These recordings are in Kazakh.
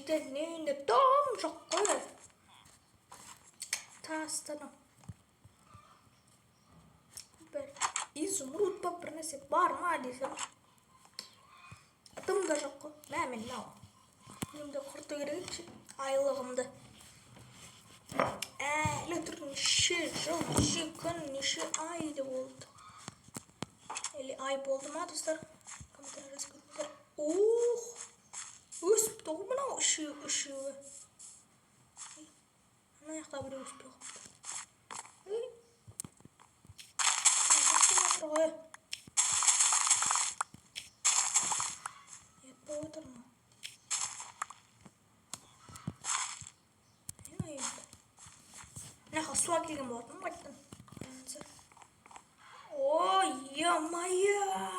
жетелінен дом жоқ қой. Тастадым. Бір изумруд па бір нәрсе бар ма десем. Дым да жоқ қой. Мен мынау. Менде құрту керек ше. Айлығымды. Әлі тұр неше жыл, неше күн, неше ай деп болды. Или ай болды ма, достар? Комментарий жазыңыздар. Ух! Өсіп тұр мынау үшеуі. Ана жақта біреу өспей қалыпты. Етпей отыр ма? Мына суға келген болатын қайттан. Ой, е-майя!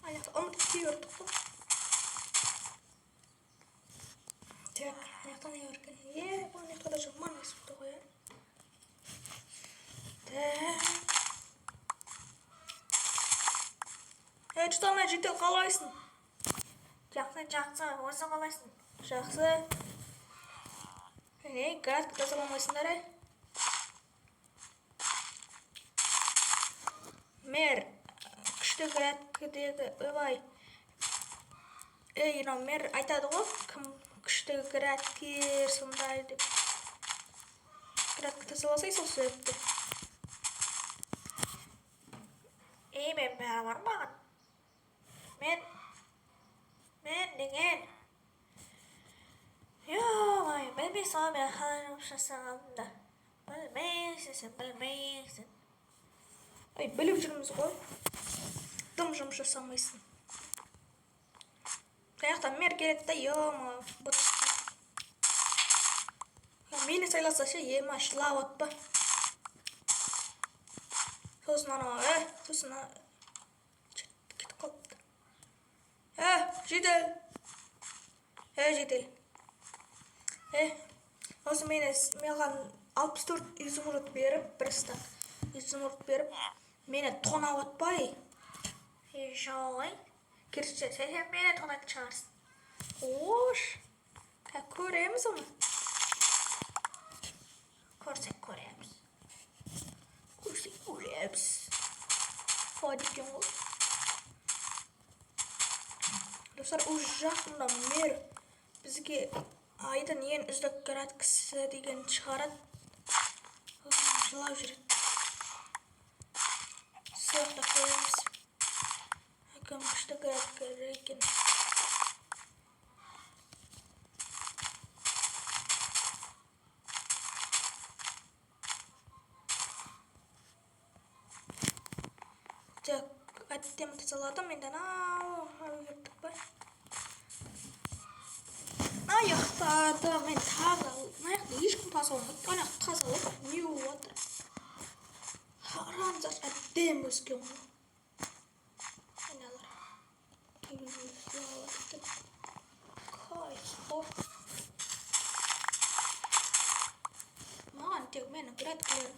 Аяқты ұмытып кейбірдік қой. Так, аяқтан еверген. Бұл аяқтада жаман өсіпті ғой. Жұталмай жетел қалайсың? Жақсы, осы қалайсың? Жақсы. Градқа тазаламайсыңдар, Мэр, күшті градкідегі, өбай. Мэр айтады ғой, кім күшті градкер сондай деп. Градқа тазаласай сол сөйтті. Мен бәрі бар маған. Мен деген. Білмейсің ғой, мен қалай жұмыс жасағанымды. Білмейсің. Біліп жүрміз ғой. Дым жұмыс жасамайсың. Қаяқта мэр келеді да, ема, бұтысты. Мені сайласа ше, ема, шылап отпа. Сосын анау, сосын кетіп қалыпты. Жетел. Осы маған 64 изумруд беріп, бір стак изумруд беріп, мені тонап отпай. Жолай. Керісше, сен мені тонайтын шығарсың. Ош. Көреміз оны. Көрсек көреміз. Фадикен ғой. Достар, ұз жақында мэр бізге айдан ең үздік градкісі деген шығарады. Жылап жүреді. Сыйықта қоямыз. Әкім күшті градкер екен. Так, әттем тазаладым. Енді аяқтық ба? Аяқтады. Мен аяқты ешкім тазаламайды. Аяқты тазалап, не болып отыр? Харамзар әттем өскен ғой. Айналар. Маған тек мені градкілерім.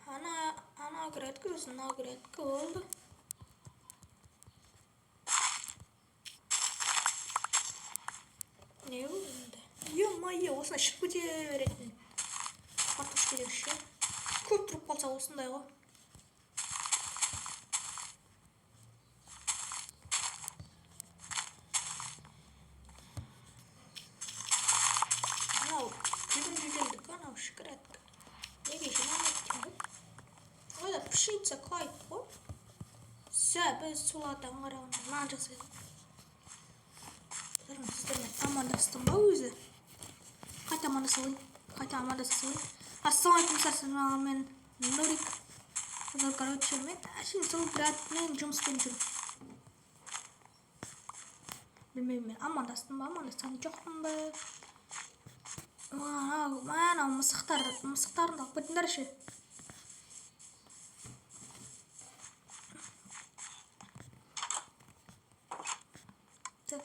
Ана градкі, осына градкі олды. Не олды? Е-майе, осына шып көте беретін. Қартыш керек ше. Көп тұрып қалса осындай ғой. Анау, жүгілдік, анау шықыратық. Неге жинам еткен ғой? Ойда пшица қайт ғой. Біз солардан қарағанда нан жасайды. Сіздермен амандастым ба өзі? Қайта амандасалайын. Ассалайкум, сәрсен мен Нурик. Короче, мен әшейін сол градмен жұмыспен жүрмін. Білмеймін, мен амандастым ба, амандастан жоқпын ба? Анау мысықтарын алып кетіңдер ше. Так.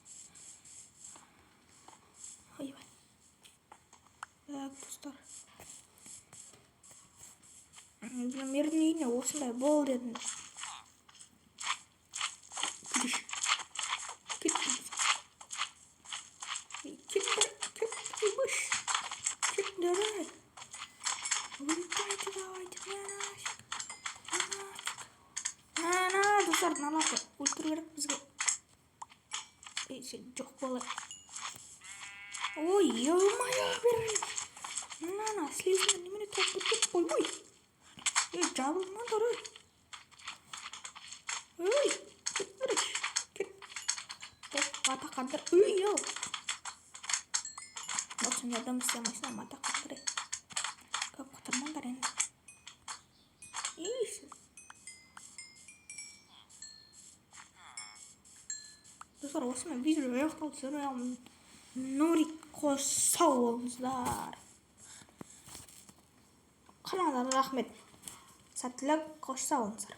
Так, достар. Мэрдің үйіне осындай бол дедім. Достар, налапы өлтіру керек бізге. Сен жоқ болай. Ой, ё-моё, беріп. Нана, слезін немене тоқтып кет қоймай. Жабылма дұры. Ой, кет беріп. Кет. Атақандар. Ой, ел. Осы неден істемейсің, атақандар. Көп құтырмаңдар енді. Ейсі. Достар, осымен видео аяқталды. Сіздермен Нурик қоса болыңыздар. Қанағадан рахмет. Сәттілік қоса болыңыздар.